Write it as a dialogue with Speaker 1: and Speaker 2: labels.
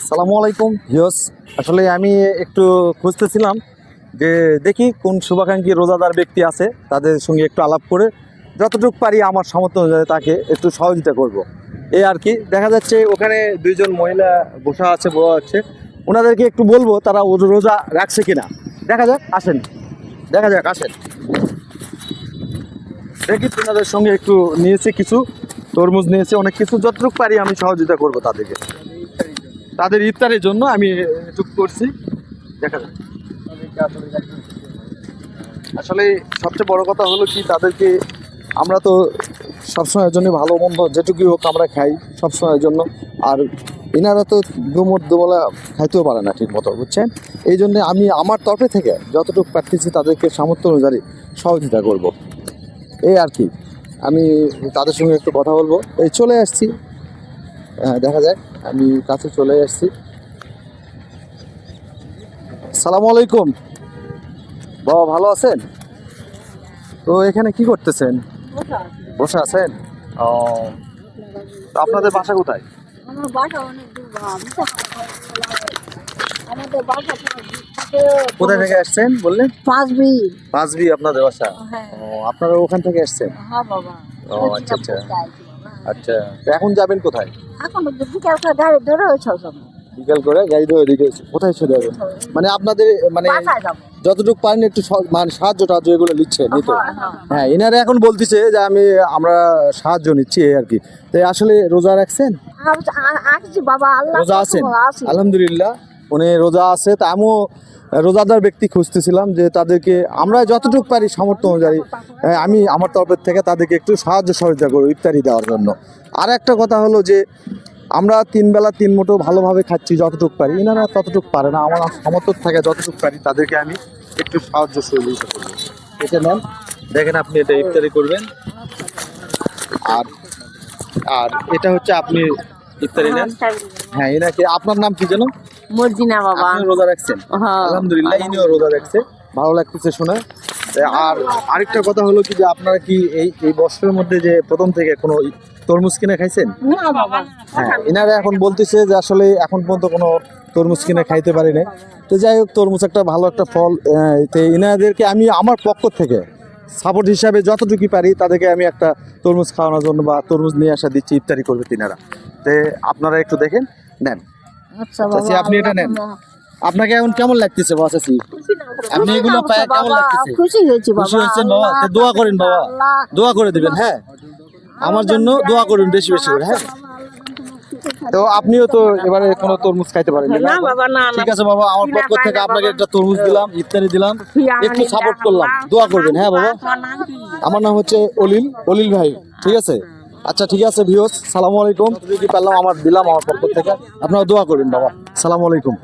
Speaker 1: সালামু আলাইকুম ভিউয়ার্স। আসলে আমি একটু খুঁজতেছিলাম যে দেখি কোন শুভাকাঙ্ক্ষী রোজাদার ব্যক্তি আছে, তাদের সঙ্গে একটু আলাপ করে যতটুকু পারি আমার সামর্থ্য অনুযায়ী তাকে একটু সহযোগিতা করব। এই আর কি। দেখা যাচ্ছে ওখানে দুইজন মহিলা বসা আছে, বড় আছে, ওনাদেরকে একটু বলবো তারা রোজা রাখছে কিনা। দেখা যাক, আসেন, দেখা যাক, আসেন দেখি। ওনাদের সঙ্গে একটু নিয়েছি, কিছু তরমুজ নিয়েছি, অনেক কিছু, যতটুকু পারি আমি সহযোগিতা করব তাদেরকে। তাদের ইফতারের জন্য আমি চুপ করছি। দেখা যাক। আসলে সবচেয়ে বড় কথা হলো কি, তাদেরকে আমরা তো সবসময়ের জন্য ভালো মন্দ যেটুকুই হোক আমরা খাই সবসময়ের জন্য। আর এনারা তো দুমলা খাইতেও পারে না ঠিক মতো, বুঝছেন। এই জন্যে আমি আমার তরফে থেকে যতটুকু পারতেছি তাদেরকে সামর্থ্য অনুযায়ী সহযোগিতা করব। এই আর কি। আমি তাদের সঙ্গে একটু কথা বলবো। এই চলে আসছি, দেখা যায়, আমি কাছে চলে আসছি। সালামু আলাইকুম বাবা, ভালো আছেন? তো এখানে কি করতেছেন? বসে আছেন? ও, তো আপনাদের বাসা কোথায়?
Speaker 2: আমার বাসা অনেক দূর বাবা। আমাদের বাসা
Speaker 1: কোথায় থেকে আসছেন বললেন?
Speaker 2: পাঁচবি।
Speaker 1: পাঁচবি আপনাদের বাসা?
Speaker 2: হ্যাঁ।
Speaker 1: ও, আপনারা ওখান থেকে আসছেন?
Speaker 2: হ্যাঁ বাবা।
Speaker 1: ও আচ্ছা আচ্ছা আচ্ছা। তো এখন যাবেন কোথায়?
Speaker 2: এখন বিকাল করে গাড়ি ধরে চলছে।
Speaker 1: বিকাল করে গাড়ি ধরে দিকে কোথায় চলে যাবেন? মানে আপনাদের মানে
Speaker 2: বাসায় যাবো।
Speaker 1: যতটুকু পারেন একটু মানে সাহায্য টাহায্য এগুলো নিচ্ছে নিত।
Speaker 2: হ্যাঁ।
Speaker 1: হ্যাঁ, এনারা এখন বলতেছে যে আমরা সাহায্য নিচ্ছি, এই আর কি। তো আসলে রোজা রাখছেন?
Speaker 2: আসছি বাবা, আল্লাহ
Speaker 1: রোজা আছেন?
Speaker 2: আছি।
Speaker 1: আলহামদুলিল্লাহ, উনি রোজা আছে। তা আমিও রোজাদার ব্যক্তি খুঁজতেছিলাম যে তাদেরকে আমরা যতটুকু পারি সামর্থ্য অনুযায়ী আমি আমার তরফের থেকে তাদেরকে একটু সাহায্য সহযোগিতা করবো ইফতারি দেওয়ার জন্য। আর একটা কথা হলো যে আমরা 3 বেলা 3 মুঠো ভালোভাবে খাচ্ছি যতটুকু পারি, এনারা ততটুকু পারে না। আমার সামর্থ্য থেকে যতটুকু পারি তাদেরকে আমি একটু সাহায্য সহযোগিতা করবো। এটা নেন, দেখেন, আপনি এটা ইফতারি করবেন। আর আর এটা হচ্ছে আপনি ইফতারি নেন। হ্যাঁ, এনাকে, আপনার নাম কি যেন?
Speaker 2: মর্জিনা বাবা।
Speaker 1: আপনি রোজা রাখছেন?
Speaker 2: হ্যাঁ।
Speaker 1: আলহামদুলিল্লাহ, ইনিও রোজা রাখছে, ভালো লাগতেছে শুনে। আর আরেকটা কথা হলো কি যে আপনারা কি এই বছরের মধ্যে যে প্রথম থেকে কোনো তরমুজ কিনে খাইছেন?
Speaker 2: না বাবা।
Speaker 1: হ্যাঁ, এনারা এখন বলতেছে যে আসলে এখন পর্যন্ত কোনো তরমুজ কিনে খাইতে পারি না। তো যাই হোক, তরমুজ একটা ভালো একটা ফল। তো এনাদেরকে আমি আমার পক্ষ থেকে সাপোর্ট হিসাবে যতটুকু পারি তাদেরকে আমি একটা তরমুজ খাওয়ানোর জন্য বা তরমুজ নিয়ে আসা দিচ্ছি, ইফতারি করবে তিনারা। তো আপনারা একটু দেখেন, নেন।
Speaker 2: আচ্ছা
Speaker 1: চাচি,
Speaker 2: বাবা,
Speaker 1: আপনি এটা নেন। আপনাকে এখন কেমন লাগতেছে বাবা? চাচি, আপনি এগুলো পায় কেমন লাগতেছে?
Speaker 2: খুশি হয়েছি বাবা।
Speaker 1: খুশি হয়েছেন বাবা? তো দোয়া করেন বাবা, দোয়া করে দিবেন। হ্যাঁ, আমার জন্য দোয়া করুন বেশি বেশি করে। হ্যাঁ, তো আপনিও তো এবারে কোনো তরমুজ খাইতে পারেন
Speaker 2: না বাবা, না।
Speaker 1: ঠিক আছে বাবা, আমার পক্ষ থেকে আপনাকে একটা তরমুজ দিলাম, ইফতারি দিলাম, একটু সাপোর্ট করলাম, দোয়া করবেন। হ্যাঁ বাবা, আমার নাম হচ্ছে অলিল ভাই। ঠিক আছে, আচ্ছা ঠিক আছে ভিউয়ার্স, সালামু আলাইকুম। যদি পারলাম আমার দিলাম আমার পক্ষ থেকে, আপনারা দোয়া করবেন বাবা। সালামু আলাইকুম।